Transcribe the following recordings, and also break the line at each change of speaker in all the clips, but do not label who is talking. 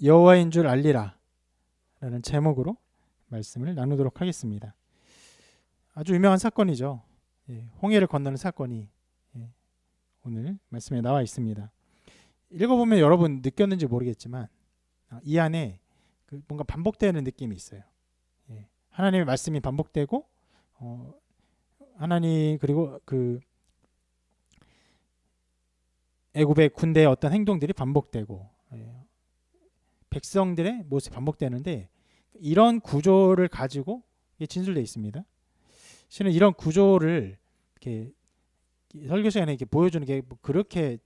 여호와인 줄 알리라 라는 제목으로 말씀을 나누도록 하겠습니다. 아주 유명한 사건이죠. 홍해를 건너는 사건이 오늘 말씀에 나와 있습니다. 읽어보면 여러분 느꼈는지 모르겠지만 이 안에 뭔가 반복되는 느낌이 있어요. 하나님의 말씀이 반복되고 하나님 그리고 그 애굽의 군대의 어떤 행동들이 반복되고 백성들의 모습이 반복되는데 이런 구조를 가지고 진술되어 있습니다. 실은 이런 구조를 이렇게 설교 시간에 이렇게 보여주는 게 그렇게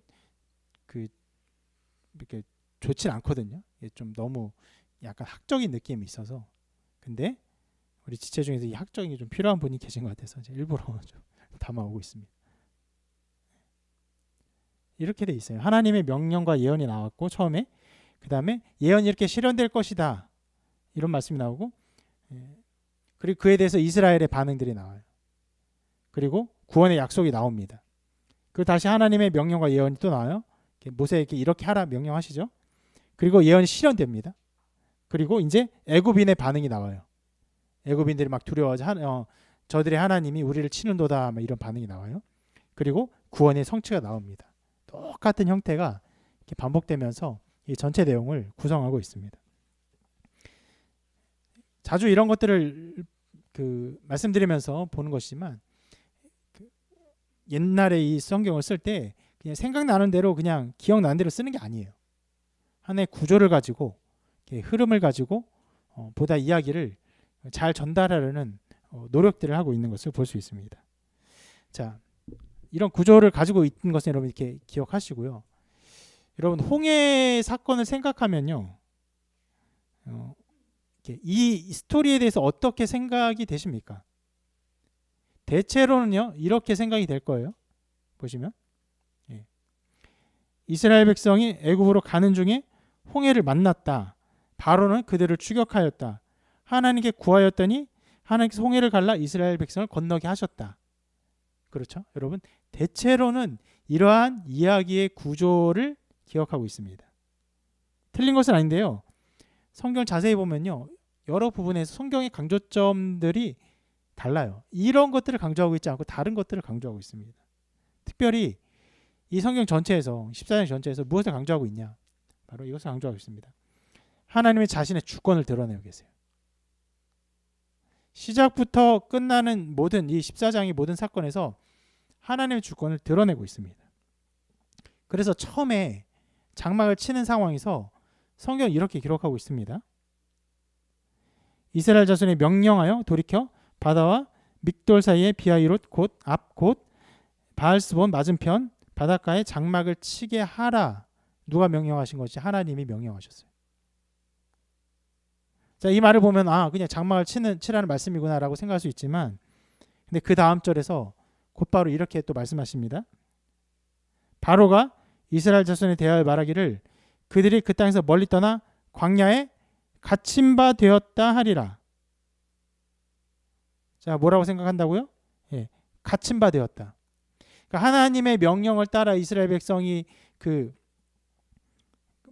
이렇게 좋진 않거든요. 좀 너무 약간 학적인 느낌이 있어서. 근데 우리 지체 중에서 이 학적인 게 좀 필요한 분이 계신 것 같아서 일부러 좀 담아오고 있습니다. 이렇게 돼 있어요. 하나님의 명령과 예언이 나왔고 처음에, 그 다음에 예언이 이렇게 실현될 것이다 이런 말씀이 나오고, 그리고 그에 대해서 이스라엘의 반응들이 나와요. 그리고 구원의 약속이 나옵니다. 그리고 다시 하나님의 명령과 예언이 또 나와요. 모세에게 이렇게 하라 명령하시죠. 그리고 예언이 실현됩니다. 그리고 이제 애굽인의 반응이 나와요. 애굽인들이 막 두려워하죠. 저들의 하나님이 우리를 치는도다 막 이런 반응이 나와요. 그리고 구원의 성취가 나옵니다. 똑같은 형태가 이렇게 반복되면서 이 전체 내용을 구성하고 있습니다. 자주 이런 것들을 말씀드리면서 보는 것이지만 옛날에 이 성경을 쓸 때 그냥 생각나는 대로 그냥 기억나는 대로 쓰는 게 아니에요. 하나의 구조를 가지고 흐름을 가지고 보다 이야기를 잘 전달하려는 노력들을 하고 있는 것을 볼 수 있습니다. 자, 이런 구조를 가지고 있는 것은 여러분 이렇게 기억하시고요. 여러분 홍해 사건을 생각하면요, 이 스토리에 대해서 어떻게 생각이 되십니까? 대체로는요 이렇게 생각이 될 거예요. 보시면 이스라엘 백성이 애굽으로 가는 중에 홍해를 만났다. 바로는 그들을 추격하였다. 하나님께 구하였더니 하나님께서 홍해를 갈라 이스라엘 백성을 건너게 하셨다. 그렇죠? 여러분 대체로는 이러한 이야기의 구조를 기억하고 있습니다. 틀린 것은 아닌데요. 성경을 자세히 보면요, 여러 부분에서 성경의 강조점들이 달라요. 이런 것들을 강조하고 있지 않고 다른 것들을 강조하고 있습니다. 특별히 이 성경 전체에서 14장 전체에서 무엇을 강조하고 있냐? 바로 이것을 강조하고 있습니다. 하나님의 자신의 주권을 드러내고 계세요. 시작부터 끝나는 모든 이 14장의 모든 사건에서 하나님의 주권을 드러내고 있습니다. 그래서 처음에 장막을 치는 상황에서 성경은 이렇게 기록하고 있습니다. 이스라엘 자손이 명령하여 돌이켜 바다와 믹돌 사이의 비하이롯 곧 앞 곧 바알스본 맞은편 바닷가에 장막을 치게 하라. 누가 명령하신 것이 하나님이 명령하셨어요. 자, 이 말을 보면 그냥 장막을 치라는 말씀이구나라고 생각할 수 있지만, 근데 그 다음 절에서 곧바로 이렇게 또 말씀하십니다. 바로가 이스라엘 자손에 대하여 말하기를 그들이 그 땅에서 멀리 떠나 광야에 갇힌 바 되었다 하리라. 자, 뭐라고 생각한다고요? 갇힌 바 되었다. 그러니까 하나님의 명령을 따라 이스라엘 백성이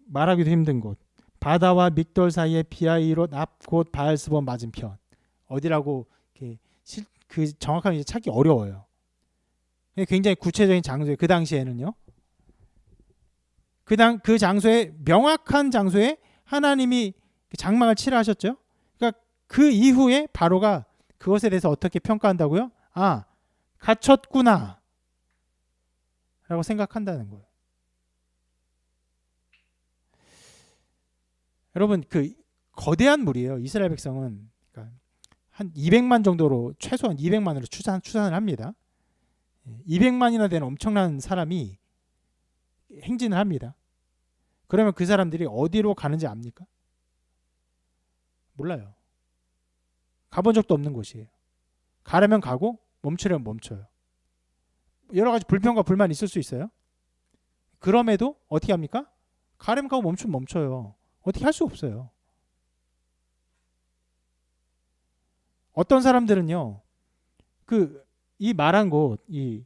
말하기도 힘든 곳, 바다와 믹돌 사이의 비하이롯 앞 곧 바알스본 맞은편, 어디라고 정확하게 이제 찾기 어려워요. 굉장히 구체적인 장소에, 그 당시에는요, 그 장소에, 명확한 장소에 하나님이 장막을 치라 하셨죠. 그러니까 그 이후에 바로가 그것에 대해서 어떻게 평가한다고요? 갇혔구나 라고 생각한다는 거예요. 여러분 거대한 무리예요. 이스라엘 백성은 그러니까 한 200만 정도로, 최소한 200만으로 추산을 합니다. 200만이나 되는 엄청난 사람이 행진을 합니다. 그러면 그 사람들이 어디로 가는지 압니까? 몰라요. 가본 적도 없는 곳이에요. 가려면 가고 멈추려면 멈춰요. 여러 가지 불평과 불만이 있을 수 있어요. 그럼에도 어떻게 합니까? 가려면 가고 멈추면 멈춰요. 어떻게 할 수 없어요. 어떤 사람들은요, 이 말한 곳, 이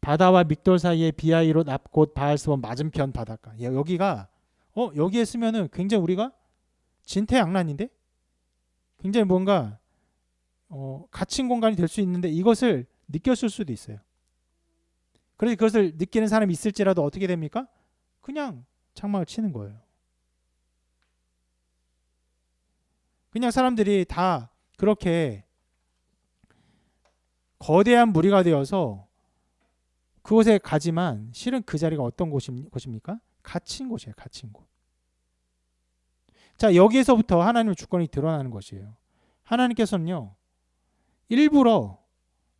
바다와 믹돌 사이의 비하이롯 앞 곧 바알스본 맞은편 바닷가, 여기가 여기에 쓰면은 굉장히 우리가 진퇴양난인데, 굉장히 뭔가 갇힌 공간이 될 수 있는데 이것을 느꼈을 수도 있어요. 그래서 그것을 느끼는 사람이 있을지라도 어떻게 됩니까? 그냥 장막을 치는 거예요. 그냥 사람들이 다 그렇게 거대한 무리가 되어서 그곳에 가지만 실은 그 자리가 어떤 곳입니까? 갇힌 곳이에요. 갇힌 곳. 자, 여기에서부터 하나님의 주권이 드러나는 것이에요. 하나님께서는요, 일부러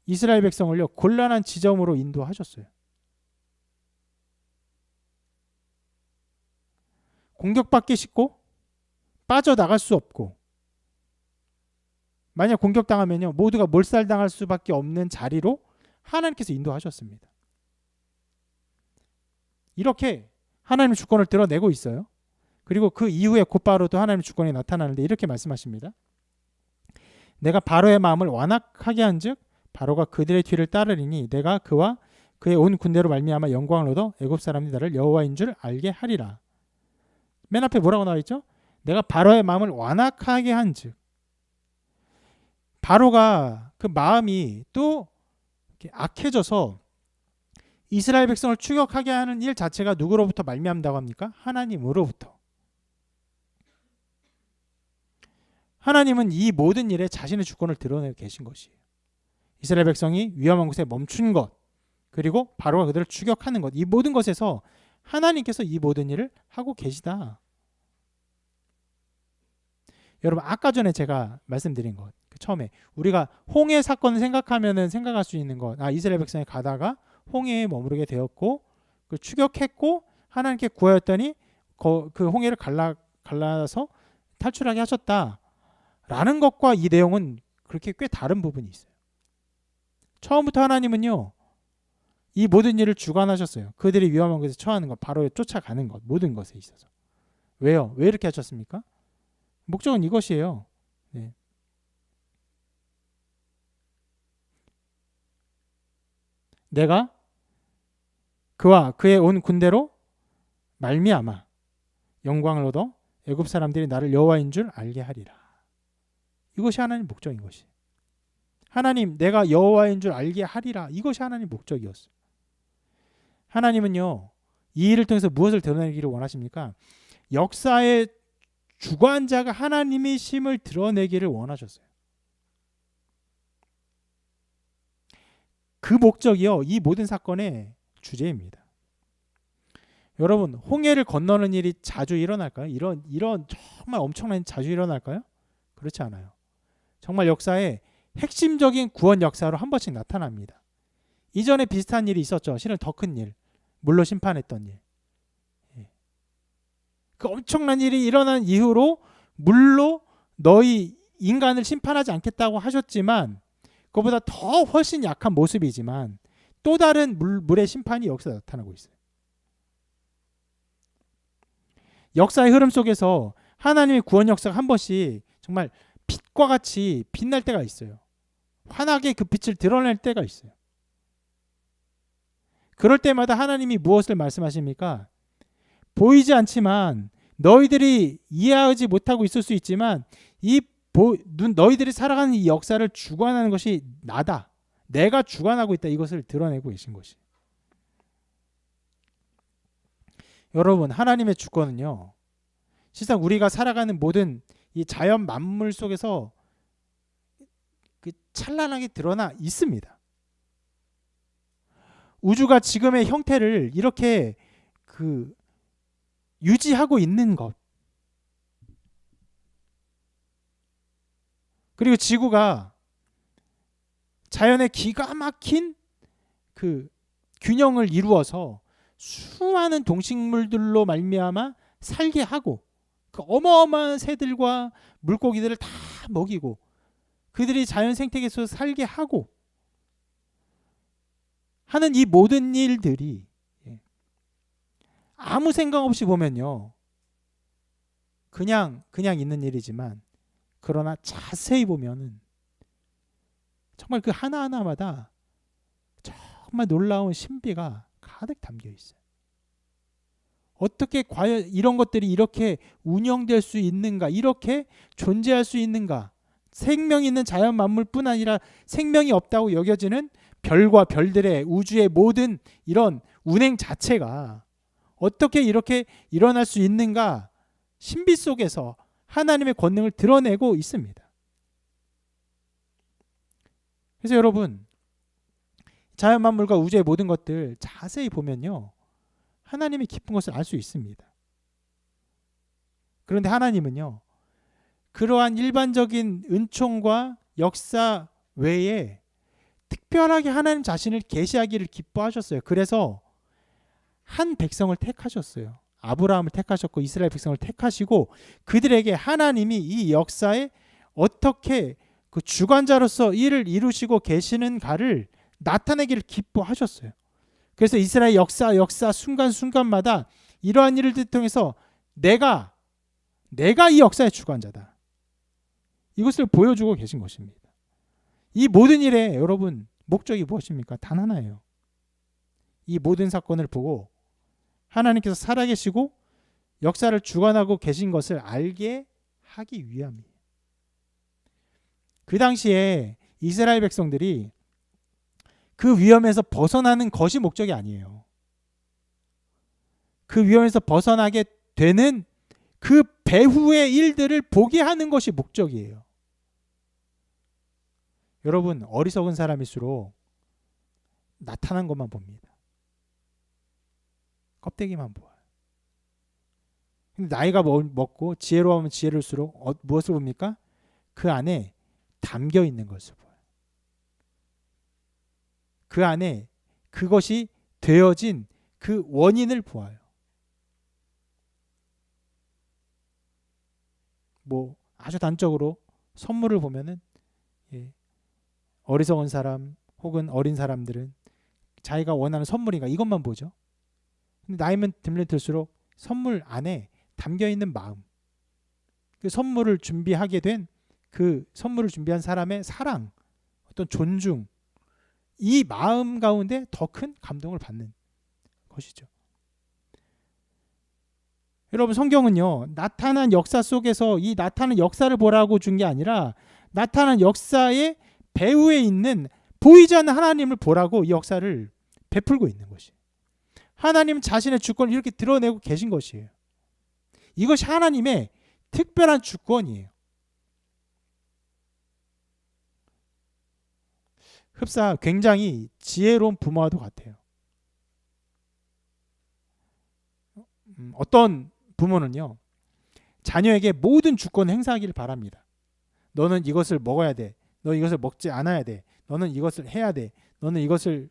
이스라엘 백성을요, 곤란한 지점으로 인도하셨어요. 공격받기 쉽고 빠져나갈 수 없고, 만약 공격당하면요, 모두가 몰살당할 수밖에 없는 자리로 하나님께서 인도하셨습니다. 이렇게 하나님의 주권을 드러내고 있어요. 그리고 그 이후에 곧바로 또 하나님의 주권이 나타나는데 이렇게 말씀하십니다. 내가 바로의 마음을 완악하게 한즉 바로가 그들의 뒤를 따르리니 내가 그와 그의 온 군대로 말미암아 영광을 얻어 애굽 사람이 나를 여호와인 줄 알게 하리라. 맨 앞에 뭐라고 나와 있죠? 내가 바로의 마음을 완악하게 한즉. 바로가 그 마음이 또 이렇게 악해져서 이스라엘 백성을 추격하게 하는 일 자체가 누구로부터 말미암다고 합니까? 하나님으로부터. 하나님은 이 모든 일에 자신의 주권을 드러내고 계신 것이에요. 이스라엘 백성이 위험한 곳에 멈춘 것, 그리고 바로가 그들을 추격하는 것, 이 모든 것에서 하나님께서 이 모든 일을 하고 계시다. 여러분, 아까 전에 제가 말씀드린 것, 처음에 우리가 홍해 사건을 생각하면은 생각할 수 있는 것, 이스라엘 백성이 가다가 홍해에 머무르게 되었고 그 추격했고 하나님께 구하였더니 그 홍해를 갈라서 탈출하게 하셨다라는 것과 이 내용은 그렇게 꽤 다른 부분이 있어요. 처음부터 하나님은요, 이 모든 일을 주관하셨어요. 그들이 위험한 곳에 처하는 것, 바로 쫓아가는 것, 모든 것에 있어서. 왜요? 왜 이렇게 하셨습니까? 목적은 이것이에요. 네. 내가 그와 그의 온 군대로 말미암아 영광을 얻어 애굽 사람들이 나를 여호와인 줄 알게 하리라. 이것이 하나님의 목적인 것이. 하나님, 내가 여호와인 줄 알게 하리라. 이것이 하나님의 목적이었어요. 하나님은요, 이 일을 통해서 무엇을 드러내기를 원하십니까? 역사의 주관자가 하나님이심을 드러내기를 원하셨어요. 그 목적이요, 이 모든 사건의 주제입니다. 여러분, 홍해를 건너는 일이 자주 일어날까요? 이런 정말 엄청난 자주 일어날까요? 그렇지 않아요. 정말 역사의 핵심적인 구원 역사로 한 번씩 나타납니다. 이전에 비슷한 일이 있었죠. 실은 더 큰 일, 물로 심판했던 일. 그 엄청난 일이 일어난 이후로 물로 너희 인간을 심판하지 않겠다고 하셨지만 그보다 더 훨씬 약한 모습이지만 또 다른 물의 심판이 여기서 나타나고 있어요. 역사의 흐름 속에서 하나님의 구원 역사가 한 번씩 정말 빛과 같이 빛날 때가 있어요. 환하게 그 빛을 드러낼 때가 있어요. 그럴 때마다 하나님이 무엇을 말씀하십니까? 보이지 않지만 너희들이 이해하지 못하고 있을 수 있지만 너희들이 살아가는 이 역사를 주관하는 것이 나다. 내가 주관하고 있다. 이것을 드러내고 계신 것이. 여러분, 하나님의 주권은요, 실상 우리가 살아가는 모든 이 자연 만물 속에서 그 찬란하게 드러나 있습니다. 우주가 지금의 형태를 이렇게 유지하고 있는 것, 그리고 지구가 자연의 기가 막힌 그 균형을 이루어서 수많은 동식물들로 말미암아 살게 하고 그 어마어마한 새들과 물고기들을 다 먹이고 그들이 자연 생태계에서 살게 하고 하는 이 모든 일들이 아무 생각 없이 보면요, 그냥 있는 일이지만 그러나 자세히 보면은 정말 그 하나하나마다 정말 놀라운 신비가 가득 담겨 있어요. 어떻게 과연 이런 것들이 이렇게 운영될 수 있는가? 이렇게 존재할 수 있는가? 생명 있는 자연 만물뿐 아니라 생명이 없다고 여겨지는 별과 별들의 우주의 모든 이런 운행 자체가 어떻게 이렇게 일어날 수 있는가? 신비 속에서 하나님의 권능을 드러내고 있습니다. 그래서 여러분, 자연 만물과 우주의 모든 것들 자세히 보면요, 하나님이 깊은 것을 알 수 있습니다. 그런데 하나님은요, 그러한 일반적인 은총과 역사 외에 특별하게 하나님 자신을 계시하기를 기뻐하셨어요. 그래서 한 백성을 택하셨어요. 아브라함을 택하셨고 이스라엘 백성을 택하시고 그들에게 하나님이 이 역사에 어떻게 그 주관자로서 일을 이루시고 계시는가를 나타내기를 기뻐하셨어요. 그래서 이스라엘 역사 순간순간마다 이러한 일을 통해서 내가 이 역사의 주관자다. 이것을 보여주고 계신 것입니다. 이 모든 일에 여러분 목적이 무엇입니까? 단 하나예요. 이 모든 사건을 보고 하나님께서 살아계시고 역사를 주관하고 계신 것을 알게 하기 위함이에요. 그 당시에 이스라엘 백성들이 그 위험에서 벗어나는 것이 목적이 아니에요. 그 위험에서 벗어나게 되는 그 배후의 일들을 보게 하는 것이 목적이에요. 여러분, 어리석은 사람일수록 나타난 것만 봅니다. 껍데기만 보아요. 근데 나이가 먹고 지혜로우면 지혜로울수록 무엇을 봅니까? 그 안에 담겨 있는 것을 보아요. 그 안에 그것이 되어진 그 원인을 보아요. 뭐 아주 단적으로 선물을 보면은 어리석은 사람 혹은 어린 사람들은 자기가 원하는 선물인가 이것만 보죠. 근데 나이면 들수록 선물 안에 담겨 있는 마음, 그 선물을 준비하게 된 그 선물을 준비한 사람의 사랑, 어떤 존중, 이 마음 가운데 더 큰 감동을 받는 것이죠. 여러분, 성경은요, 나타난 역사 속에서 이 나타난 역사를 보라고 준 게 아니라 나타난 역사의 배후에 있는 보이지 않는 하나님을 보라고 이 역사를 베풀고 있는 것이에요. 하나님 자신의 주권을 이렇게 드러내고 계신 것이에요. 이것이 하나님의 특별한 주권이에요. 흡사 굉장히 지혜로운 부모와도 같아요. 어떤 부모는요, 자녀에게 모든 주권을 행사하기를 바랍니다. 너는 이것을 먹어야 돼. 너 이것을 먹지 않아야 돼. 너는 이것을 해야 돼. 너는 이것을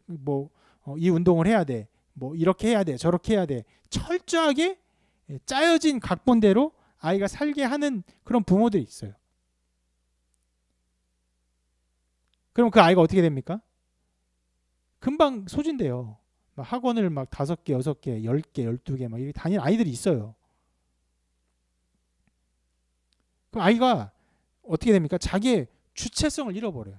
이 운동을 해야 돼. 이렇게 해야 돼. 저렇게 해야 돼. 철저하게 짜여진 각본대로 아이가 살게 하는 그런 부모들이 있어요. 그럼 그 아이가 어떻게 됩니까? 금방 소진돼요. 학원을 5개, 6개, 10개, 12개 이렇게 다니는 아이들이 있어요. 그럼 아이가 어떻게 됩니까? 자기의 주체성을 잃어버려요.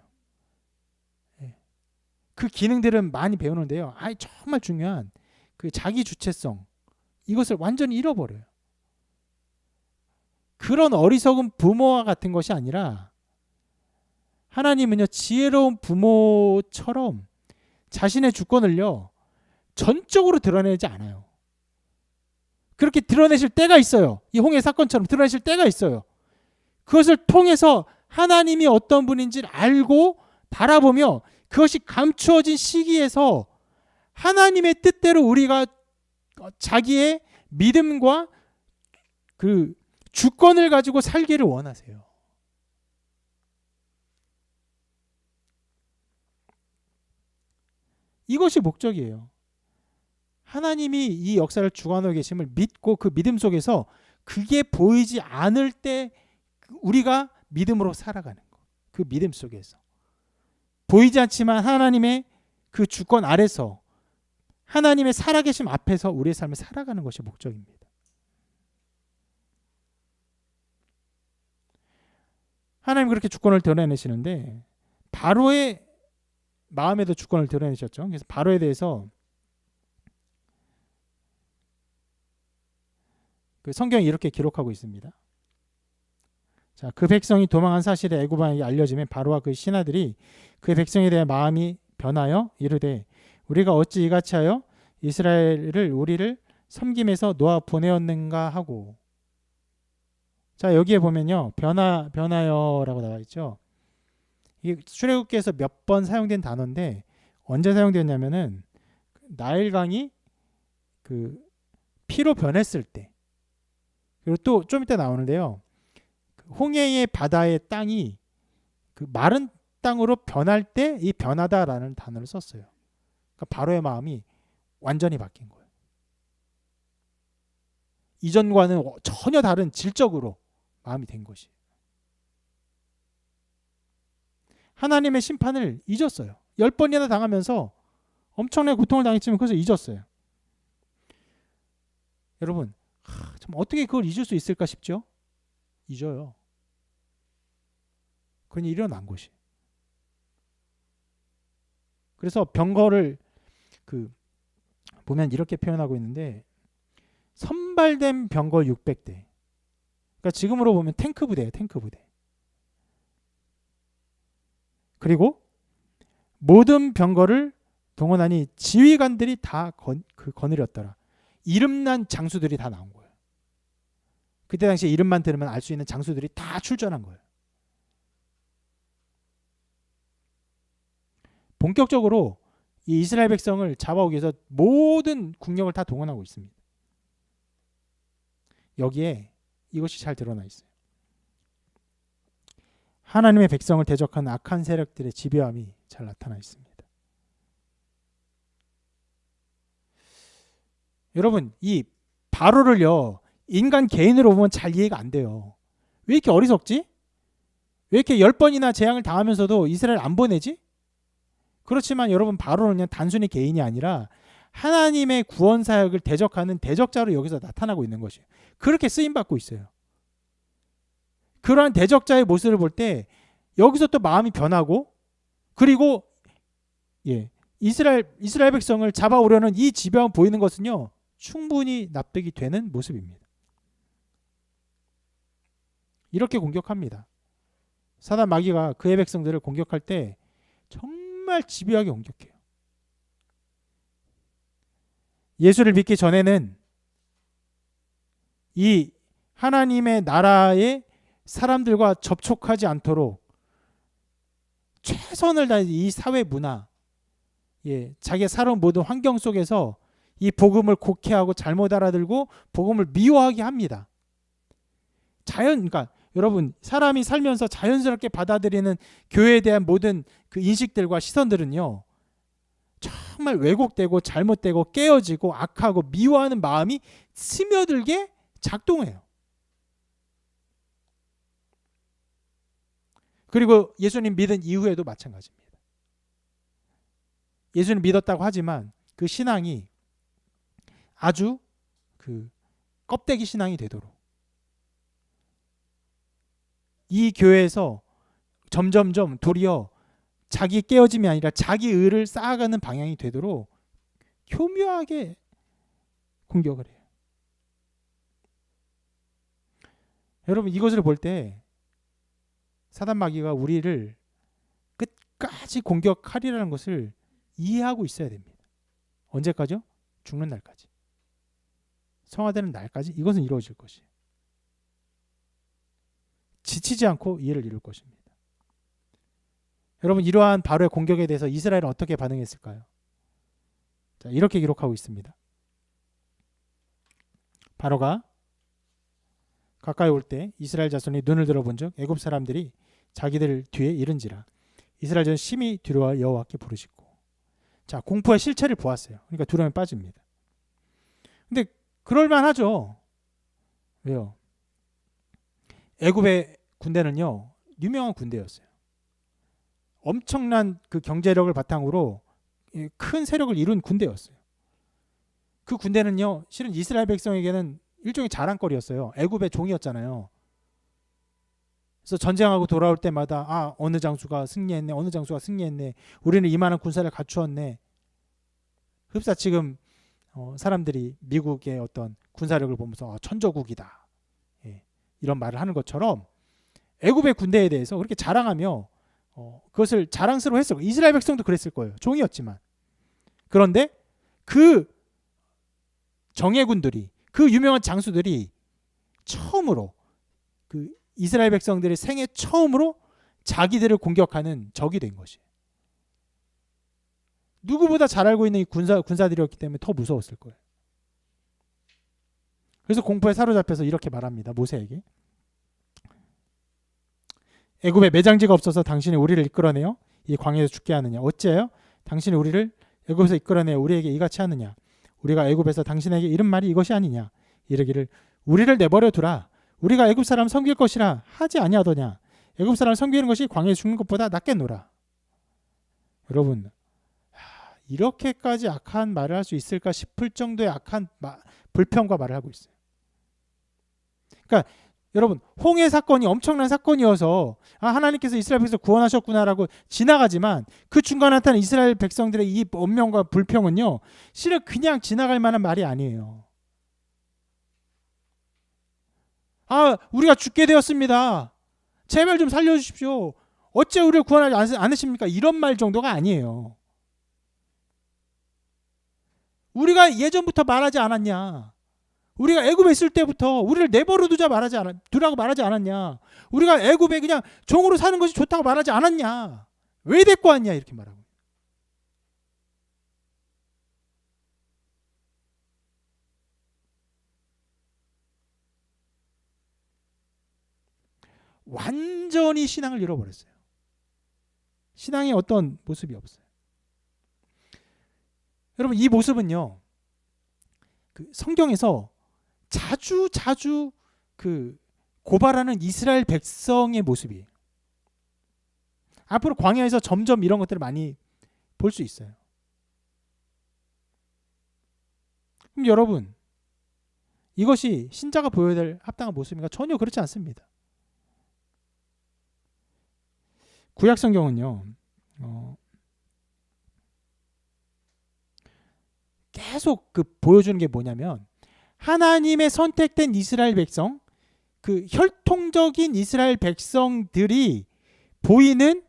그 기능들은 많이 배우는데요. 정말 중요한 그 자기 주체성, 이것을 완전히 잃어버려요. 그런 어리석은 부모와 같은 것이 아니라 하나님은요, 지혜로운 부모처럼 자신의 주권을요 전적으로 드러내지 않아요. 그렇게 드러내실 때가 있어요. 이 홍해 사건처럼 드러내실 때가 있어요. 그것을 통해서 하나님이 어떤 분인지를 알고 바라보며 그것이 감추어진 시기에서 하나님의 뜻대로 우리가 자기의 믿음과 그 주권을 가지고 살기를 원하세요. 이것이 목적이에요. 하나님이 이 역사를 주관하고 계심을 믿고 그 믿음 속에서 그게 보이지 않을 때 우리가 믿음으로 살아가는 것. 그 믿음 속에서 보이지 않지만 하나님의 그 주권 아래서 하나님의 살아계심 앞에서 우리의 삶을 살아가는 것이 목적입니다. 하나님 그렇게 주권을 드러내시는데 바로의 마음에도 주권을 드러내셨죠. 그래서 바로에 대해서 그 성경이 이렇게 기록하고 있습니다. 자, 그 백성이 도망한 사실이 애굽 왕에게 알려지면 바로와 그 신하들이 그 백성에 대해 마음이 변하여 이르되 우리가 어찌 이같이 하여 이스라엘을 우리를 섬김에서 놓아 보내었는가 하고. 자, 여기에 보면요, 변하여라고 나와 있죠. 이게 출애굽기에서 몇 번 사용된 단어인데 언제 사용되었냐면은 나일강이 그 피로 변했을 때, 그리고 또 좀 이따 나오는데요, 홍해의 바다의 땅이 그 마른 땅으로 변할 때 이 변하다라는 단어를 썼어요. 그러니까 바로의 마음이 완전히 바뀐 거예요. 이전과는 전혀 다른 질적으로 마음이 된 것이. 하나님의 심판을 잊었어요. 10번이나 당하면서 엄청나게 고통을 당했지만 그것을 잊었어요. 여러분, 참 어떻게 그걸 잊을 수 있을까 싶죠? 잊어요. 그런 일이 일어난 것이. 그래서 병거를 보면 이렇게 표현하고 있는데, 선발된 병거 600대. 그러니까 지금으로 보면 탱크 부대예요. 탱크 부대. 그리고 모든 병거를 동원하니 지휘관들이 다 거느렸더라. 이름난 장수들이 다 나온 거예요. 그때 당시에 이름만 들으면 알 수 있는 장수들이 다 출전한 거예요. 본격적으로 이 이스라엘 백성을 잡아오기 위해서 모든 국력을 다 동원하고 있습니다. 여기에 이것이 잘 드러나 있어요. 하나님의 백성을 대적하는 악한 세력들의 집요함이 잘 나타나 있습니다. 여러분, 이 바로를요, 인간 개인으로 보면 잘 이해가 안 돼요. 왜 이렇게 어리석지? 왜 이렇게 10번이나 재앙을 당하면서도 이스라엘 안 보내지? 그렇지만 여러분, 바로는 그냥 단순히 개인이 아니라 하나님의 구원 사역을 대적하는 대적자로 여기서 나타나고 있는 것이에요. 그렇게 쓰임받고 있어요. 그러한 대적자의 모습을 볼 때 여기서 또 마음이 변하고, 그리고 이스라엘 백성을 잡아오려는 이 지병 보이는 것은요, 충분히 납득이 되는 모습입니다. 이렇게 공격합니다. 사단 마귀가 그의 백성들을 공격할 때 정말 집요하게 공격해요. 예수를 믿기 전에는 이 하나님의 나라의 사람들과 접촉하지 않도록 최선을 다해 이 사회 문화, 자기가 살아온 모든 환경 속에서 이 복음을 곡해하고 잘못 알아들고 복음을 미워하게 합니다. 그러니까 여러분, 사람이 살면서 자연스럽게 받아들이는 교회에 대한 모든 그 인식들과 시선들은요, 정말 왜곡되고 잘못되고 깨어지고 악하고 미워하는 마음이 스며들게 작동해요. 그리고 예수님 믿은 이후에도 마찬가지입니다. 예수님 믿었다고 하지만 그 신앙이 아주 껍데기 신앙이 되도록, 이 교회에서 점점점 도리어 자기 깨어짐이 아니라 자기 의를 쌓아가는 방향이 되도록 교묘하게 공격을 해요. 여러분, 이것을 볼 때 사단 마귀가 우리를 끝까지 공격하리라는 것을 이해하고 있어야 됩니다. 언제까지요? 죽는 날까지. 성화되는 날까지 이것은 이루어질 것이에요. 지치지 않고 이해를 이룰 것입니다. 여러분, 이러한 바로의 공격에 대해서 이스라엘은 어떻게 반응했을까요? 자, 이렇게 기록하고 있습니다. 바로가 가까이 올 때 이스라엘 자손이 눈을 들어본즉 애굽 사람들이 자기들 뒤에 이른지라 이스라엘 자손 심히 두려워 여호와께 부르짖고. 자, 공포의 실체를 보았어요. 그러니까 두려움에 빠집니다. 근데 그럴만하죠. 왜요? 애굽의 군대는요, 유명한 군대였어요. 엄청난 그 경제력을 바탕으로 큰 세력을 이룬 군대였어요. 그 군대는요, 실은 이스라엘 백성에게는 일종의 자랑거리였어요. 애굽의 종이었잖아요. 그래서 전쟁하고 돌아올 때마다 어느 장수가 승리했네, 어느 장수가 승리했네, 우리는 이만한 군사를 갖추었네. 흡사 지금 사람들이 미국의 어떤 군사력을 보면서 천조국이다. 예, 이런 말을 하는 것처럼 애굽의 군대에 대해서 그렇게 자랑하며 그것을 자랑스러워했을 거예요. 이스라엘 백성도 그랬을 거예요. 종이었지만. 그런데 그 정예군들이, 그 유명한 장수들이 처음으로 그 이스라엘 백성들의 생애 처음으로 자기들을 공격하는 적이 된 것이에요. 누구보다 잘 알고 있는 이 군사들이었기 때문에 더 무서웠을 거예요. 그래서 공포에 사로잡혀서 이렇게 말합니다. 모세에게. 애굽에 매장지가 없어서 당신이 우리를 이끌어내어 이 광야에서 죽게 하느냐. 어찌하여 당신이 우리를 애굽에서 이끌어내어 우리에게 이같이 하느냐. 우리가 애굽에서 당신에게 이른 말이 이것이 아니냐. 이르기를 우리를 내버려 두라. 우리가 애굽 사람 섬길 것이라 하지 아니하더냐. 애굽 사람 섬기는 것이 광야에 죽는 것보다 낫겠노라. 여러분, 이렇게까지 악한 말을 할 수 있을까 싶을 정도의 악한 불평과 말을 하고 있어요. 그러니까 여러분, 홍해 사건이 엄청난 사건이어서 하나님께서 이스라엘 백성을 구원하셨구나라고 지나가지만 그 중간에 나타난 이스라엘 백성들의 이 원명과 불평은요, 실은 그냥 지나갈 만한 말이 아니에요. 우리가 죽게 되었습니다. 제발 좀 살려주십시오. 어째 우리를 구원하지 않으십니까? 이런 말 정도가 아니에요. 우리가 예전부터 말하지 않았냐? 우리가 애굽에 있을 때부터 우리를 내버려 두라고 말하지 않았냐? 우리가 애굽에 그냥 종으로 사는 것이 좋다고 말하지 않았냐? 왜 데리고 왔냐? 이렇게 말하고. 완전히 신앙을 잃어버렸어요. 신앙의 어떤 모습이 없어요. 여러분, 이 모습은요, 그 성경에서 자주 그 고발하는 이스라엘 백성의 모습이에요. 앞으로 광야에서 점점 이런 것들을 많이 볼 수 있어요. 그럼 여러분, 이것이 신자가 보여야 될 합당한 모습인가? 전혀 그렇지 않습니다. 구약 성경은요, 계속 그 보여주는 게 뭐냐면, 하나님의 선택된 이스라엘 백성, 그 혈통적인 이스라엘 백성들이 보이는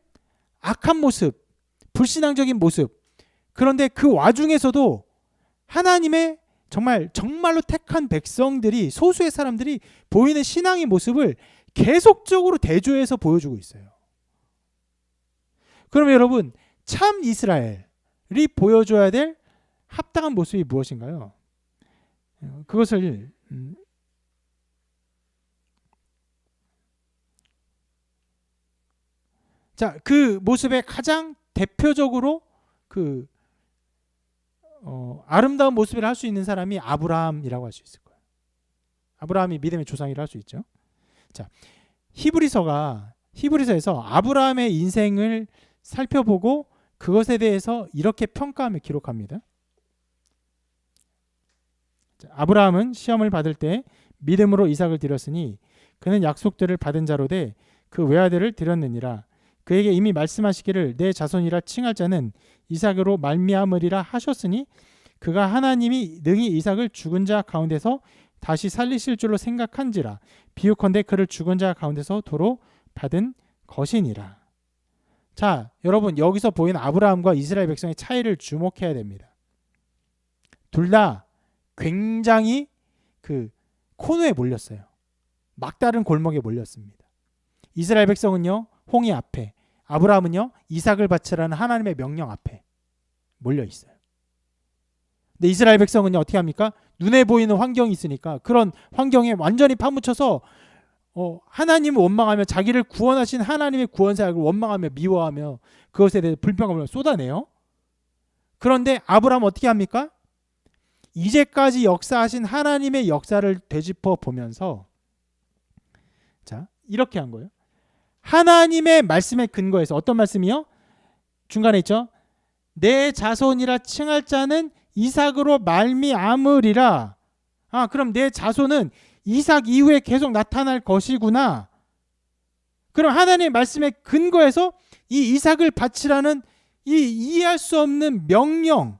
악한 모습, 불신앙적인 모습, 그런데 그 와중에서도 하나님의 정말로 택한 백성들이, 소수의 사람들이 보이는 신앙의 모습을 계속적으로 대조해서 보여주고 있어요. 그러면 여러분, 참 이스라엘이 보여줘야 될 합당한 모습이 무엇인가요? 그것을 그 모습의 가장 대표적으로 그 아름다운 모습을 할 수 있는 사람이 아브라함이라고 할 수 있을 거예요. 아브라함이 믿음의 조상이라 할 수 있죠. 자, 히브리서에서 아브라함의 인생을 살펴보고 그것에 대해서 이렇게 평가하며 기록합니다. 아브라함은 시험을 받을 때 믿음으로 이삭을 드렸으니 그는 약속들을 받은 자로 돼 그 외아들을 드렸느니라. 그에게 이미 말씀하시기를 내 자손이라 칭할 자는 이삭으로 말미암으리라 하셨으니 그가 하나님이 능히 이삭을 죽은 자 가운데서 다시 살리실 줄로 생각한지라. 비유컨대 그를 죽은 자 가운데서 도로 받은 것이니라. 자, 여러분, 여기서 보이는 아브라함과 이스라엘 백성의 차이를 주목해야 됩니다. 둘 다 굉장히 그 코너에 몰렸어요. 막다른 골목에 몰렸습니다. 이스라엘 백성은요, 홍해 앞에, 아브라함은요, 이삭을 바치라는 하나님의 명령 앞에 몰려 있어요. 근데 이스라엘 백성은요, 어떻게 합니까? 눈에 보이는 환경이 있으니까 그런 환경에 완전히 파묻혀서 하나님을 원망하며 자기를 구원하신 하나님의 구원사역을 원망하며 미워하며 그것에 대해 불평함을 쏟아내요. 그런데 아브라함은 어떻게 합니까? 이제까지 역사하신 하나님의 역사를 되짚어 보면서 이렇게 한 거예요. 하나님의 말씀에 근거해서, 어떤 말씀이요? 중간에 있죠. 내 자손이라 칭할 자는 이삭으로 말미암으리라. 그럼 내 자손은 이삭 이후에 계속 나타날 것이구나. 그럼 하나님의 말씀에 근거해서 이 이삭을 바치라는 이 이해할 수 없는 명령,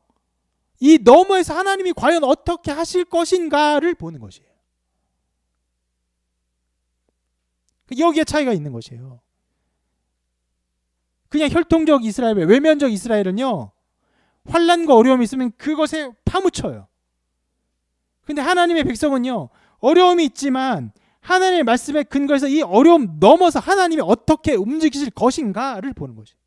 이 너머에서 하나님이 과연 어떻게 하실 것인가를 보는 것이에요. 여기에 차이가 있는 것이에요. 그냥 혈통적 이스라엘, 외면적 이스라엘은요, 환난과 어려움이 있으면 그것에 파묻혀요. 근데 하나님의 백성은요, 어려움이 있지만 하나님의 말씀에 근거해서 이 어려움 넘어서 하나님이 어떻게 움직이실 것인가를 보는 것이에요.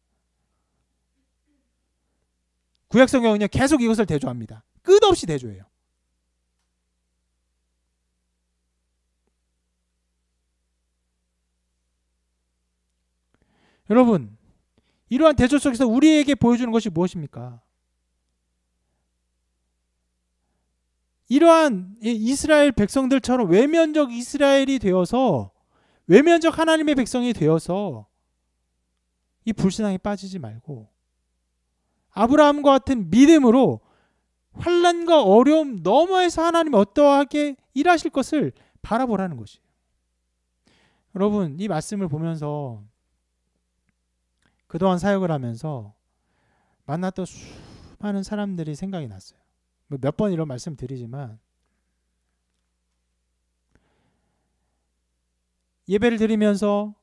구약성경은요, 계속 이것을 대조합니다. 끝없이 대조해요. 여러분, 이러한 대조 속에서 우리에게 보여주는 것이 무엇입니까? 이러한 이스라엘 백성들처럼 외면적 이스라엘이 되어서, 외면적 하나님의 백성이 되어서 이 불신앙에 빠지지 말고 아브라함과 같은 믿음으로 환난과 어려움 너머에서 하나님이 어떠하게 일하실 것을 바라보라는 것이에요. 여러분, 이 말씀을 보면서 그동안 사역을 하면서 만났던 수많은 사람들이 생각이 났어요. 몇 번 이런 말씀 드리지만, 예배를 드리면서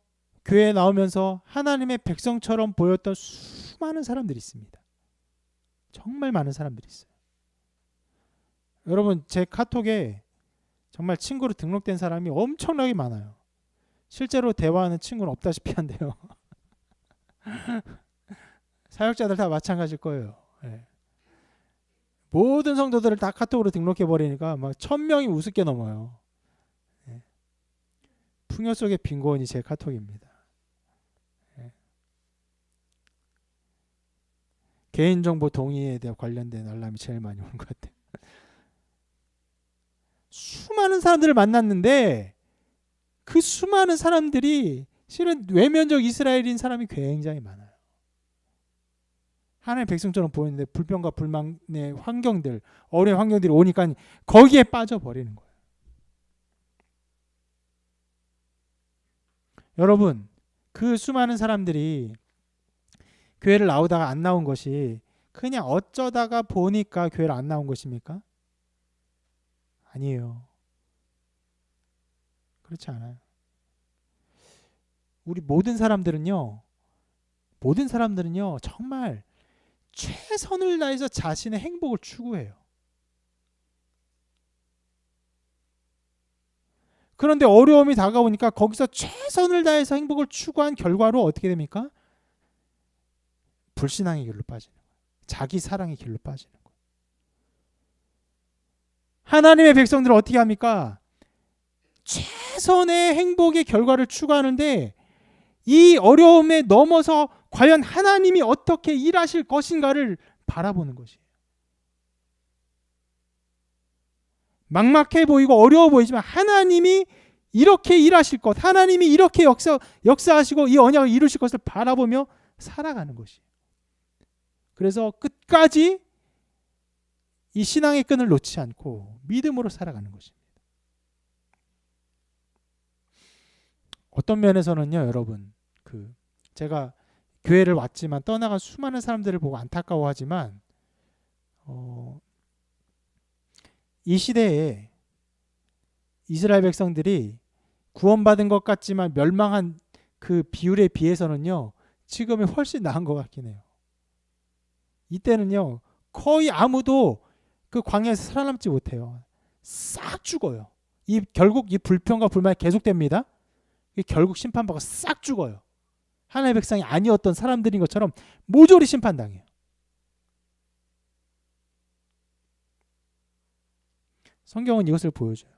교회에 나오면서 하나님의 백성처럼 보였던 수많은 사람들이 있습니다. 정말 많은 사람들이 있어요. 여러분, 제 카톡에 정말 친구로 등록된 사람이 엄청나게 많아요. 실제로 대화하는 친구는 없다시피 한데요. 사역자들 다 마찬가지일 거예요. 네. 모든 성도들을 다 카톡으로 등록해 버리니까 막 1000명이 우습게 넘어요. 네. 풍요 속의 빈곤이 제 카톡입니다. 네. 개인정보 동의에 대해 관련된 알람이 제일 많이 오는 것 같아요. 수많은 사람들을 만났는데 그 수많은 사람들이 실은 외면적 이스라엘인 사람이 굉장히 많아요. 하나님의 백성처럼 보이는데 불평과 불만의 환경들, 어려운 환경들이 오니까 거기에 빠져버리는 거예요. 여러분, 그 수많은 사람들이 교회를 나오다가 안 나온 것이 그냥 어쩌다가 보니까 교회를 안 나온 것입니까? 아니에요. 그렇지 않아요. 우리 모든 사람들은요 정말 최선을 다해서 자신의 행복을 추구해요. 그런데 어려움이 다가오니까 거기서 최선을 다해서 행복을 추구한 결과로 어떻게 됩니까? 불신앙의 길로 빠지는 거예요. 자기 사랑의 길로 빠지는 거예요. 하나님의 백성들은 어떻게 합니까? 최선의 행복의 결과를 추구하는데 이 어려움에 넘어서 과연 하나님이 어떻게 일하실 것인가를 바라보는 것이에요. 막막해 보이고 어려워 보이지만 하나님이 이렇게 일하실 것, 하나님이 이렇게 역사하시고 이 언약을 이루실 것을 바라보며 살아가는 것이에요. 그래서 끝까지 이 신앙의 끈을 놓지 않고 믿음으로 살아가는 것입니다. 어떤 면에서는요, 여러분, 제가 교회를 왔지만 떠나간 수많은 사람들을 보고 안타까워하지만 이 시대에 이스라엘 백성들이 구원받은 것 같지만 멸망한 그 비율에 비해서는요, 지금이 훨씬 나은 것 같긴 해요. 이때는요, 거의 아무도 그 광야에서 살아남지 못해요. 싹 죽어요. 결국 이 불평과 불만이 계속됩니다. 결국 심판받고 싹 죽어요. 하나님의 백성이 아니었던 사람들인 것처럼 모조리 심판당해요. 성경은 이것을 보여줘요.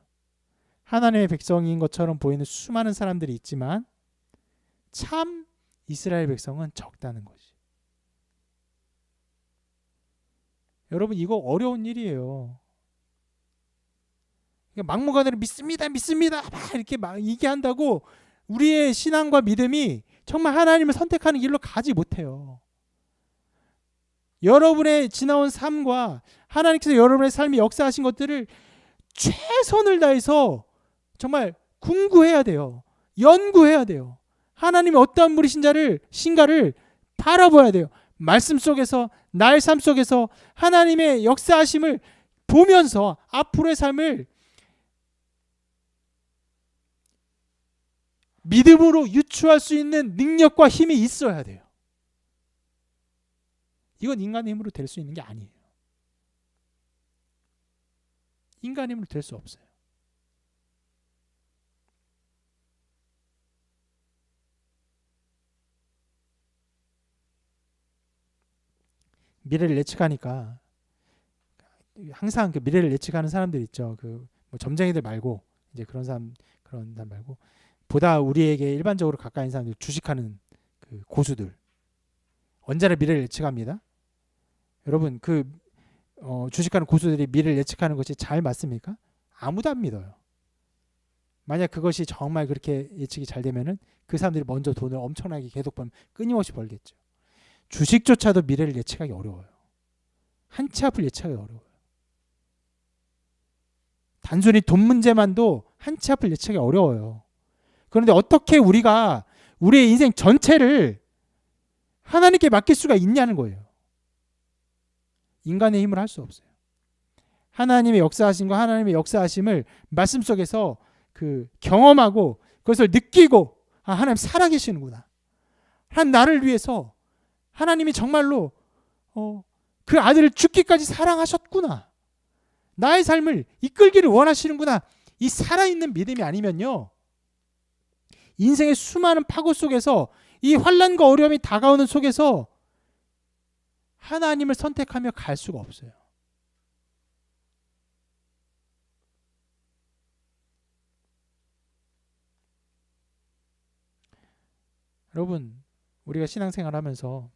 하나님의 백성인 것처럼 보이는 수많은 사람들이 있지만 참 이스라엘 백성은 적다는 것이. 여러분, 이거 어려운 일이에요. 막무가내로 믿습니다 막 이렇게 막 얘기한다고 우리의 신앙과 믿음이 정말 하나님을 선택하는 길로 가지 못해요. 여러분의 지나온 삶과 하나님께서 여러분의 삶에 역사하신 것들을 최선을 다해서 정말 궁구해야 돼요. 연구해야 돼요. 하나님이 어떠한 분이신가를 바라봐야 돼요. 말씀 속에서 나의 삶 속에서 하나님의 역사하심을 보면서 앞으로의 삶을 믿음으로 유추할 수 있는 능력과 힘이 있어야 돼요. 이건 인간의 힘으로 될 수 있는 게 아니에요. 인간의 힘으로 될 수 없어요. 미래를 예측하니까 항상 그 미래를 예측하는 사람들 있죠. 그 뭐 점쟁이들 말고 이제 그런 사람 말고 보다 우리에게 일반적으로 가까이 있는 사람들, 주식하는 그 고수들 언제나 미래를 예측합니다. 여러분 주식하는 고수들이 미래를 예측하는 것이 잘 맞습니까? 아무도 안 믿어요. 만약 그것이 정말 그렇게 예측이 잘 되면은 그 사람들이 먼저 돈을 엄청나게 계속 벌면 끊임없이 벌겠죠. 주식조차도 미래를 예측하기 어려워요. 한 치 앞을 예측하기 어려워요. 단순히 돈 문제만도 한 치 앞을 예측하기 어려워요. 그런데 어떻게 우리가 우리의 인생 전체를 하나님께 맡길 수가 있냐는 거예요. 인간의 힘으로 할 수 없어요. 하나님의 역사하심과 하나님의 역사하심을 말씀 속에서 경험하고 그것을 느끼고 하나님 살아계시는구나. 하나님 나를 위해서 하나님이 정말로 그 아들을 죽기까지 사랑하셨구나. 나의 삶을 이끌기를 원하시는구나. 이 살아있는 믿음이 아니면요, 인생의 수많은 파고 속에서 이 환난과 어려움이 다가오는 속에서 하나님을 선택하며 갈 수가 없어요. 여러분, 우리가 신앙생활 하면서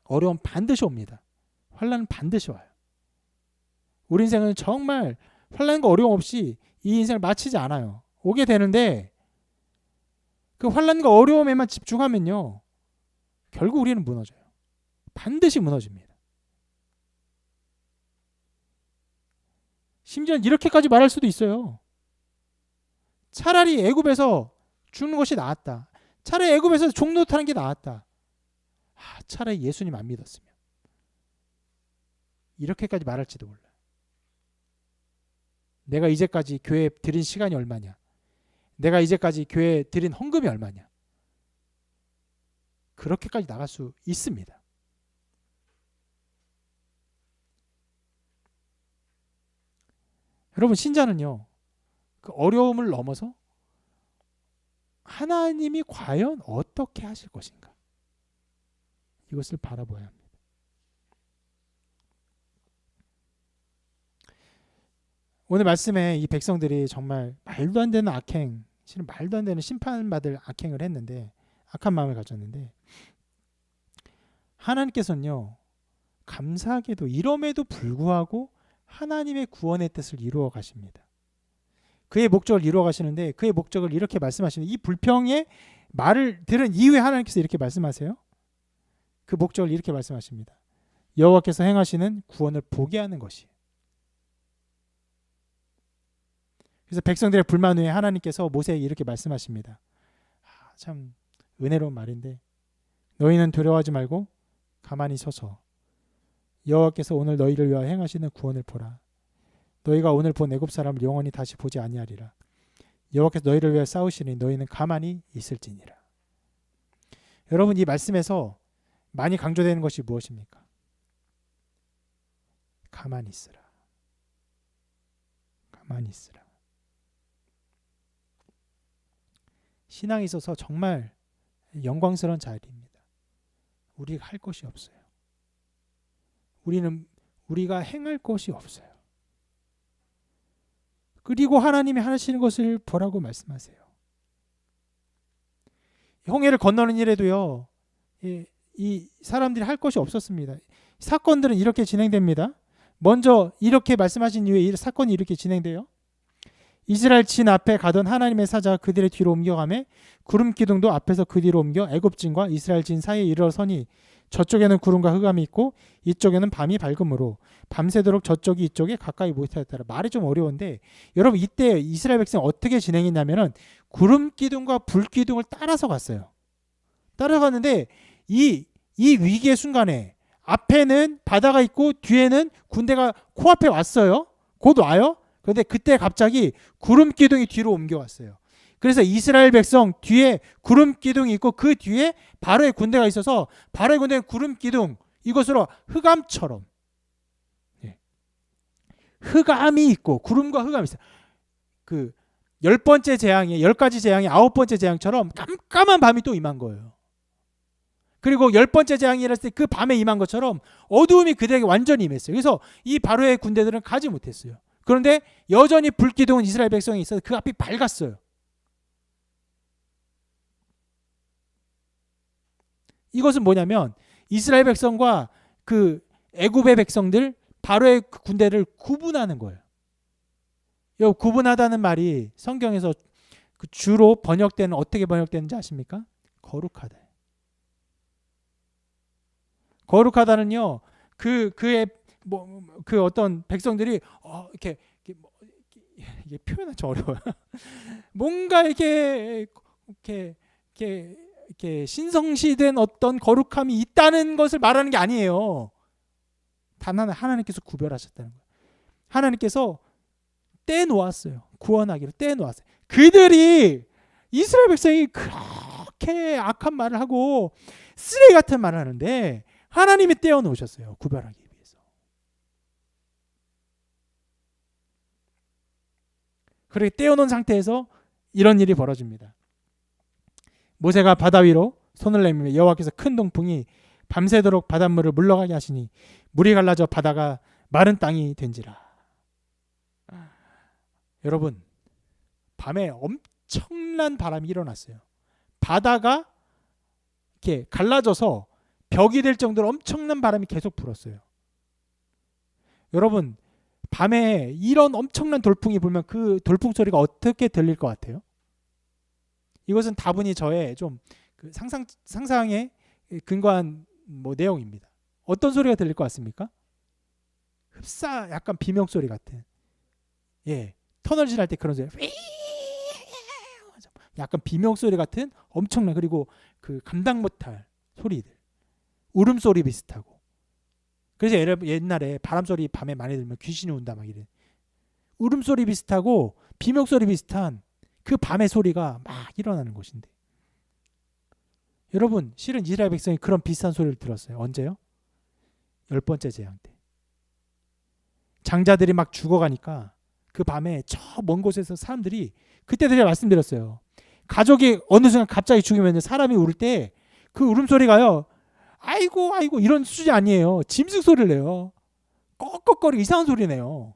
어려움 반드시 옵니다. 환난은 반드시 와요. 우리 인생은 정말 환난과 어려움 없이 이 인생을 마치지 않아요. 오게 되는데 그 환난과 어려움에만 집중하면요, 결국 우리는 무너져요. 반드시 무너집니다. 심지어 이렇게까지 말할 수도 있어요. 차라리 애굽에서 죽는 것이 나았다. 차라리 애굽에서 종노릇하는 게 나았다. 차라리 예수님 안 믿었으면. 이렇게까지 말할지도 몰라요. 내가 이제까지 교회에 드린 시간이 얼마냐? 내가 이제까지 교회에 드린 헌금이 얼마냐? 그렇게까지 나갈 수 있습니다. 여러분, 신자는요, 그 어려움을 넘어서 하나님이 과연 어떻게 하실 것인가, 이것을 바라봐야 합니다. 오늘 말씀에 이 백성들이 정말 말도 안 되는 악행, 실은 말도 안 되는 심판받을 악행을 했는데, 악한 마음을 가졌는데, 하나님께서는요, 감사하게도 이럼에도 불구하고 하나님의 구원의 뜻을 이루어 가십니다. 그의 목적을 이루어 가시는데, 그의 목적을 이렇게 말씀하시는, 이 불평의 말을 들은 이후에 하나님께서 이렇게 말씀하세요. 그 목적을 이렇게 말씀하십니다. 여호와께서 행하시는 구원을 보게 하는 것이. 그래서 백성들의 불만 후에 하나님께서 모세에게 이렇게 말씀하십니다. 참 은혜로운 말인데, 너희는 두려워하지 말고 가만히 서서 여호와께서 오늘 너희를 위하여 행하시는 구원을 보라. 너희가 오늘 본 애굽 사람을 영원히 다시 보지 아니하리라. 여호와께서 너희를 위하여 싸우시니 너희는 가만히 있을지니라. 여러분, 이 말씀에서 많이 강조되는 것이 무엇입니까? 가만히 있으라. 가만히 있으라. 신앙에 있어서 정말 영광스러운 자리입니다. 우리가 할 것이 없어요. 우리가 행할 것이 없어요. 그리고 하나님이 하시는 것을 보라고 말씀하세요. 홍해를 건너는 일에도요, 이 사람들이 할 것이 없었습니다. 사건들은 이렇게 진행됩니다. 먼저 이렇게 말씀하신 이후에 이 사건이 이렇게 진행돼요. 이스라엘 진 앞에 가던 하나님의 사자가 그들의 뒤로 옮겨가매 구름 기둥도 앞에서 그 뒤로 옮겨 애굽진과 이스라엘 진 사이에 이르러서니 저쪽에는 구름과 흑암이 있고 이쪽에는 밤이 밝음으로 밤새도록 저쪽이 이쪽에 가까이 모였다라. 말이 좀 어려운데, 여러분, 이때 이스라엘 백성이 어떻게 진행했냐면은 구름 기둥과 불 기둥을 따라서 갔어요. 따라갔는데 이 이 위기의 순간에 앞에는 바다가 있고 뒤에는 군대가 코앞에 왔어요. 곧 와요. 그런데 그때 갑자기 구름 기둥이 뒤로 옮겨왔어요. 그래서 이스라엘 백성 뒤에 구름 기둥이 있고 그 뒤에 바로의 군대가 있어서 바로의 군대는 구름 기둥 이것으로 흑암처럼 흑암이 있고 구름과 흑암이 있어요. 그 10번째 재앙이 10가지 재앙이 9번째 재앙처럼 깜깜한 밤이 또 임한 거예요. 그리고 10번째 재앙이랄 때 그 밤에 임한 것처럼 어두움이 그들에게 완전히 임했어요. 그래서 이 바로의 군대들은 가지 못했어요. 그런데 여전히 불기둥은 이스라엘 백성이 있어서 그 앞이 밝았어요. 이것은 뭐냐면 이스라엘 백성과 그 애굽의 백성들 바로의 군대를 구분하는 거예요. 이 구분하다는 말이 성경에서 그 주로 번역되는 어떻게 번역되는지 아십니까? 거룩하다. 거룩하다는요. 그의 그 어떤 백성들이 이렇게 이게 표현은 좀 어려워요. 뭔가 이렇게 신성시된 어떤 거룩함이 있다는 것을 말하는 게 아니에요. 단 하나님께서 구별하셨다는 거예요. 하나님께서 떼놓았어요. 구원하기로 떼놓았어요. 그들이 이스라엘 백성이 그렇게 악한 말을 하고 쓰레기 같은 말을 하는데 하나님이 떼어놓으셨어요. 구별하기 위해서. 그렇게 떼어놓은 상태에서 이런 일이 벌어집니다. 모세가 바다 위로 손을 내밀며 여호와께서 큰 동풍이 밤새도록 바닷물을 물러가게 하시니 물이 갈라져 바다가 마른 땅이 된지라. 여러분, 밤에 엄청난 바람이 일어났어요. 바다가 이렇게 갈라져서 벽이 될 정도로 엄청난 바람이 계속 불었어요. 여러분, 밤에 이런 엄청난 돌풍이 불면 그 돌풍 소리가 어떻게 들릴 것 같아요? 이것은 다분히 저의 좀 그 상상에 근거한 내용입니다. 어떤 소리가 들릴 것 같습니까? 흡사 약간 비명 소리 같은. 터널질 할 때 그런 소리. 약간 비명 소리 같은 엄청난 그리고 그 감당 못할 소리들. 울음소리 비슷하고. 그래서 옛날에 바람소리 밤에 많이 들으면 귀신이 온다 막 이래. 울음소리 비슷하고 비명소리 비슷한 그 밤의 소리가 막 일어나는 것인데 여러분 실은 이스라엘 백성이 그런 비슷한 소리를 들었어요. 언제요? 10번째 재앙 때. 장자들이 막 죽어가니까 그 밤에 저 먼 곳에서 사람들이 그때 제가 말씀드렸어요. 가족이 어느 순간 갑자기 죽으면 사람이 울을 때 그 울음소리가요. 아이고 아이고 이런 수준이 아니에요. 짐승 소리를 내요. 꺽꺽거리고 이상한 소리 내요.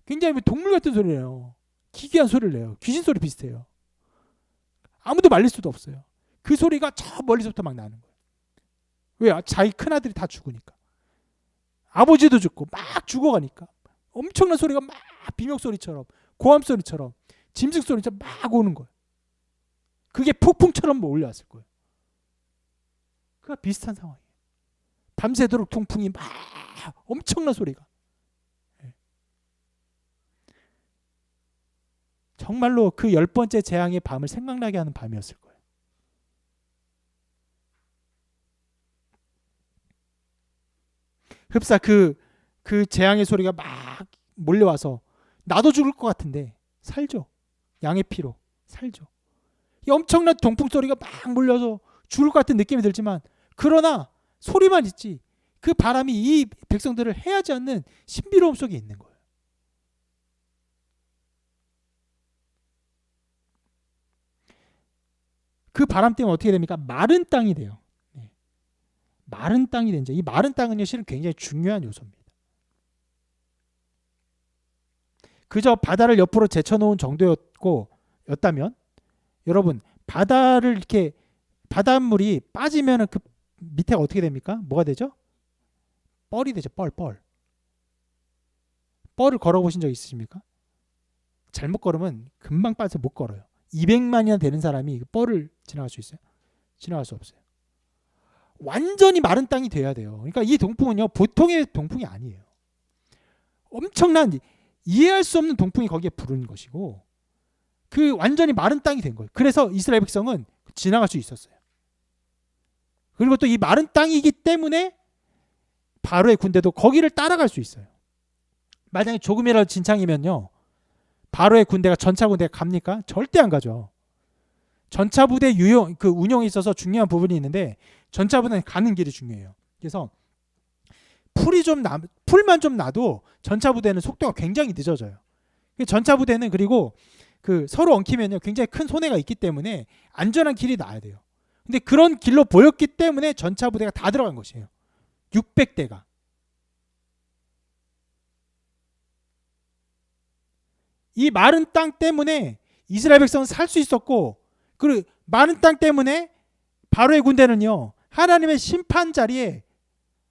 굉장히 동물 같은 소리를 내요. 기괴한 소리를 내요. 귀신 소리 비슷해요. 아무도 말릴 수도 없어요. 그 소리가 저 멀리서부터 막 나는 거예요. 왜? 자기 큰아들이 다 죽으니까. 아버지도 죽고 막 죽어가니까 엄청난 소리가 막 비명소리처럼 고함소리처럼 짐승소리처럼 막 오는 거예요. 그게 폭풍처럼 올라왔을 거예요. 그가 비슷한 상황이에요. 밤새도록 통풍이 막 엄청난 소리가. 정말로 그 10번째 재앙의 밤을 생각나게 하는 밤이었을 거예요. 흡사 그 재앙의 소리가 막 몰려와서 나도 죽을 것 같은데 살죠. 양의 피로 살죠. 이 엄청난 동풍 소리가 막 몰려서 죽을 것 같은 느낌이 들지만 그러나 소리만 있지 그 바람이 이 백성들을 해하지 않는 신비로움 속에 있는 거예요. 그 바람 때문에 어떻게 됩니까? 마른 땅이 돼요. 마른 땅이 된죠. 이 마른 땅은요, 실은 굉장히 중요한 요소입니다. 그저 바다를 옆으로 제쳐놓은 정도였다면, 여러분 바다를 이렇게 바닷물이 빠지면 그 밑에가 어떻게 됩니까? 뭐가 되죠? 뻘이 되죠. 뻘. 뻘을 걸어보신 적 있으십니까? 잘못 걸으면 금방 빠져서 못 걸어요. 200만이나 되는 사람이 뻘을 지나갈 수 있어요? 지나갈 수 없어요. 완전히 마른 땅이 돼야 돼요. 그러니까 이 동풍은요 보통의 동풍이 아니에요. 엄청난 이해할 수 없는 동풍이 거기에 부른 것이고 그 완전히 마른 땅이 된 거예요. 그래서 이스라엘 백성은 지나갈 수 있었어요. 그리고 또 이 마른 땅이기 때문에 바로의 군대도 거기를 따라갈 수 있어요. 만약에 조금이라도 진창이면요, 바로의 군대가 전차 군대가 갑니까? 절대 안 가죠. 전차 부대 운용에 있어서 중요한 부분이 있는데 전차 부대는 가는 길이 중요해요. 그래서 풀만 좀 나도 전차 부대는 속도가 굉장히 늦어져요. 전차 부대는 그리고 서로 엉키면요 굉장히 큰 손해가 있기 때문에 안전한 길이 나야 돼요. 근데 그런 길로 보였기 때문에 전차 부대가 다 들어간 것이에요. 600대가. 이 마른 땅 때문에 이스라엘 백성은 살 수 있었고, 그리고 마른 땅 때문에 바로의 군대는요 하나님의 심판 자리에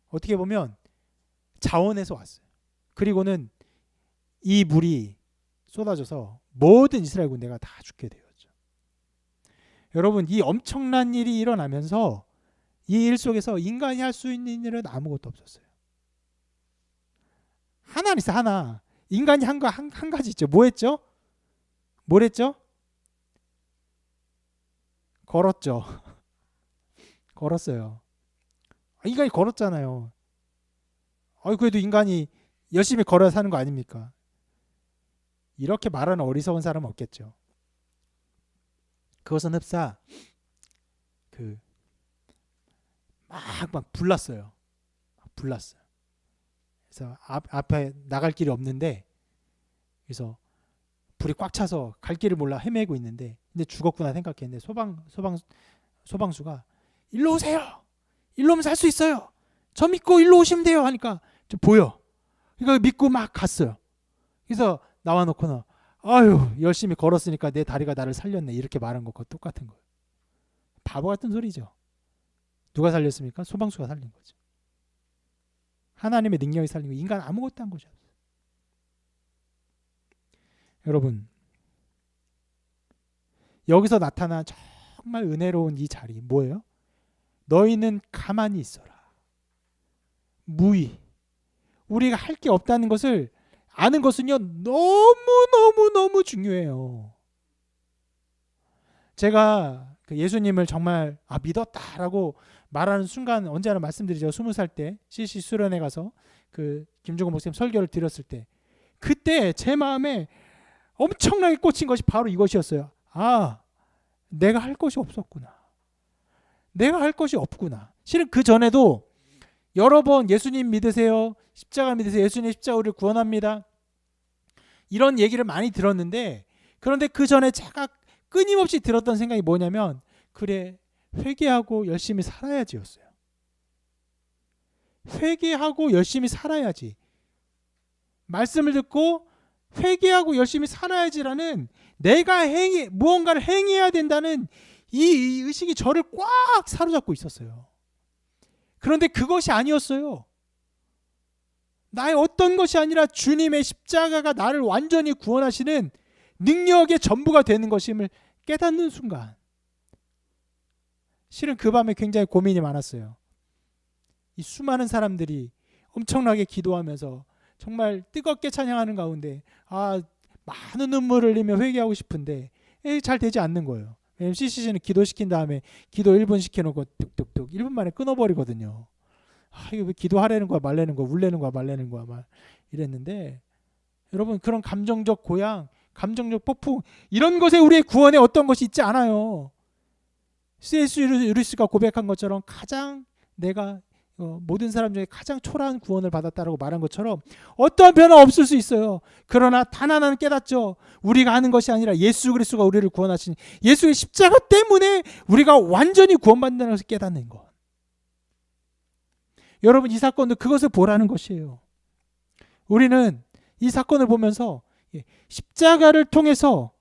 어떻게 보면 자원해서 왔어요. 그리고는 이 물이 쏟아져서 모든 이스라엘 군대가 다 죽게 되었죠. 여러분, 이 엄청난 일이 일어나면서 이 일 속에서 인간이 할 수 있는 일은 아무것도 없었어요. 하나는 있어, 하나. 인간이 한 가지 있죠. 뭐 했죠? 뭘 했죠? 걸었죠. 걸었어요. 인간이 걸었잖아요. 그래도 인간이 열심히 걸어야 사는 거 아닙니까? 이렇게 말하는 어리석은 사람은 없겠죠. 그것은 흡사 막 불났어요. 불났어요. 그래서 앞에 나갈 길이 없는데, 그래서 불이 꽉 차서 갈 길을 몰라 헤매고 있는데, 근데 죽었구나 생각했는데 소방수가 일로 오세요. 일로 오면 살 수 있어요. 저 믿고 일로 오시면 돼요 하니까 좀 보여. 그러니까 믿고 막 갔어요. 그래서 나와 놓고는 아유 열심히 걸었으니까 내 다리가 나를 살렸네 이렇게 말한 것과 똑같은 거예요. 바보 같은 소리죠. 누가 살렸습니까? 소방수가 살린 거죠. 하나님의 능력이 살린 거. 인간 아무것도 한 것이 없어요. 여러분, 여기서 나타난 정말 은혜로운 이 자리 뭐예요? 너희는 가만히 있어라. 무의. 우리가 할 게 없다는 것을 아는 것은요 너무 중요해요. 제가 예수님을 정말 믿었다라고 말하는 순간 언제나 말씀드리죠. 20살 때 CC 수련회 가서 김종건 목사님 설교를 드렸을 때, 그때 제 마음에 엄청나게 꽂힌 것이 바로 이것이었어요. 내가 할 것이 없었구나. 내가 할 것이 없구나. 실은 그 전에도 여러 번 예수님 믿으세요. 십자가 믿으세요. 예수님 십자가 우리를 구원합니다. 이런 얘기를 많이 들었는데, 그런데 그 전에 제가 끊임없이 들었던 생각이 뭐냐면, 그래 회개하고 열심히 살아야지였어요. 회개하고 열심히 살아야지. 말씀을 듣고 회개하고 열심히 살아야지라는, 내가 무언가를 행해야 된다는 이 의식이 저를 꽉 사로잡고 있었어요. 그런데 그것이 아니었어요. 나의 어떤 것이 아니라 주님의 십자가가 나를 완전히 구원하시는 능력의 전부가 되는 것임을 깨닫는 순간, 실은 그 밤에 굉장히 고민이 많았어요. 이 수많은 사람들이 엄청나게 기도하면서 정말 뜨겁게 찬양하는 가운데 많은 눈물을 흘리며 회개하고 싶은데 잘 되지 않는 거예요. 왜냐면 CCC는 기도시킨 다음에 기도 1분 시켜놓고 뚝뚝뚝 1분 만에 끊어버리거든요. 이거 왜 기도하라는 거야 말라는 거야 울래는 거야 말라는 거야 막 이랬는데, 여러분, 그런 감정적 고양, 감정적 폭풍, 이런 것에 우리의 구원에 어떤 것이 있지 않아요. C.S. 루이스가 고백한 것처럼 가장 내가 모든 사람 중에 가장 초라한 구원을 받았다라고 말한 것처럼 어떠한 변화 없을 수 있어요. 그러나 단 하나는 깨닫죠. 우리가 하는 것이 아니라 예수 그리스도가 우리를 구원하신 예수의 십자가 때문에 우리가 완전히 구원받는다는 것을 깨닫는 것. 여러분, 이 사건도 그것을 보라는 것이에요. 우리는 이 사건을 보면서 십자가를 통해서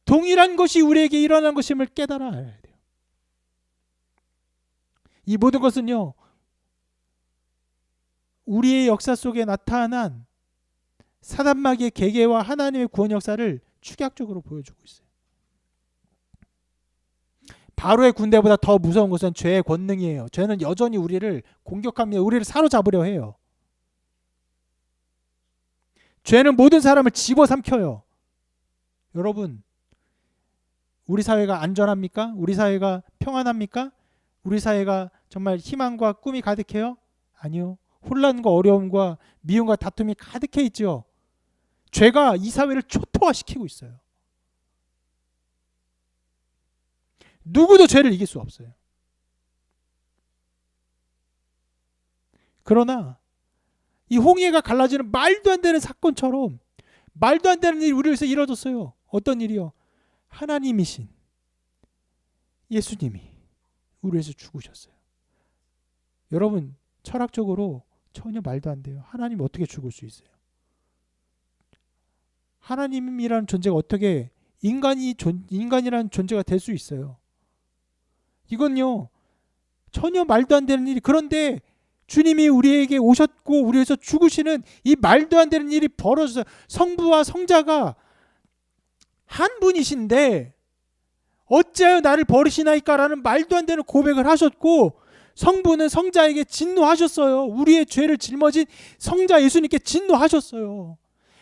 동일한 것이 우리에게 일어난 것임을 깨달아야 돼요. 이 모든 것은요, 우리의 역사 속에 나타난 사단마귀의 계계와 하나님의 구원 역사를 축약적으로 보여주고 있어요. 바로의 군대보다 더 무서운 것은 죄의 권능이에요. 죄는 여전히 우리를 공격합니다. 우리를 사로잡으려 해요. 죄는 모든 사람을 집어삼켜요. 여러분, 우리 사회가 안전합니까? 우리 사회가 평안합니까? 우리 사회가 정말 희망과 꿈이 가득해요? 아니요. 혼란과 어려움과 미움과 다툼이 가득해 있죠. 죄가 이 사회를 초토화시키고 있어요. 누구도 죄를 이길 수 없어요. 그러나 이 홍해가 갈라지는 말도 안 되는 사건처럼 말도 안 되는 일이 우리 위해서 이루어졌어요. 어떤 일이요? 하나님이신 예수님이 우리 위해서 죽으셨어요. 여러분, 철학적으로 전혀 말도 안 돼요. 하나님 어떻게 죽을 수 있어요? 하나님이라는 존재가 어떻게 인간이라는 존재가 될 수 있어요? 이건요, 전혀 말도 안 되는 일이. 그런데 주님이 우리에게 오셨고 우리 위해서 죽으시는 이 말도 안 되는 일이 벌어져서 성부와 성자가 한 분이신데 어찌하여 나를 버리시나이까라는 말도 안 되는 고백을 하셨고, 성부는 성자에게 진노하셨어요. 우리의 죄를 짊어진 성자 예수님께 진노하셨어요.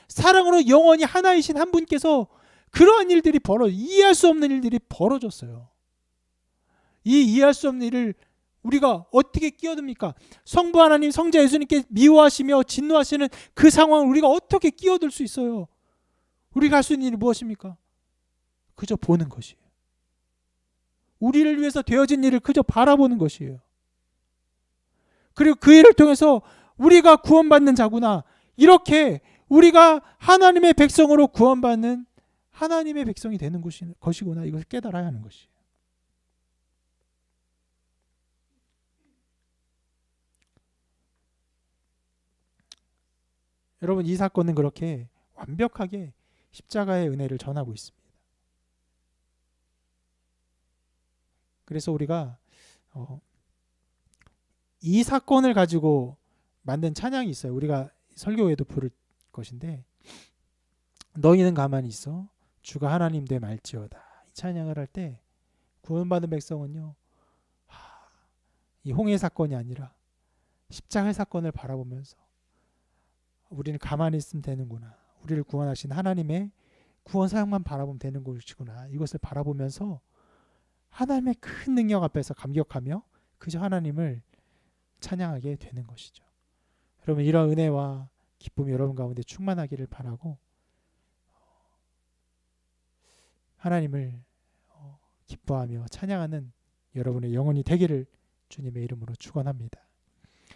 사랑으로 영원히 하나이신 한 분께서 그러한 일들이 이해할 수 없는 일들이 벌어졌어요. 이 이해할 수 없는 일을 우리가 어떻게 끼어듭니까? 성부 하나님, 성자 예수님께 미워하시며 진노하시는 그 상황을 우리가 어떻게 끼어들 수 있어요? 우리가 할 수 있는 일이 무엇입니까? 그저 보는 것이에요. 우리를 위해서 되어진 일을 그저 바라보는 것이에요. 그리고 그 일을 통해서 우리가 구원받는 자구나, 이렇게 우리가 하나님의 백성으로 구원받는 하나님의 백성이 되는 것이구나, 이것을 깨달아야 하는 것이에요. 여러분, 이 사건은 그렇게 완벽하게 십자가의 은혜를 전하고 있습니다. 그래서 우리가 이 사건을 가지고 만든 찬양이 있어요. 우리가 설교에도 부를 것인데, 너희는 가만히 있어 주가 하나님 되 말지어다. 이 찬양을 할 때 구원받은 백성은요, 이 홍해 사건이 아니라 십자가의 사건을 바라보면서 우리는 가만히 있으면 되는구나, 우리를 구원하신 하나님의 구원 사역만 바라보면 되는 것이구나, 이것을 바라보면서 하나님의 큰 능력 앞에서 감격하며 그저 하나님을 찬양하게 되는 것이죠. 여러분, 이런 은혜와 기쁨이 여러분 가운데 충만하기를 바라고, 하나님을 기뻐하며 찬양하는 여러분의 영혼이 되기를 주님의 이름으로 축원합니다.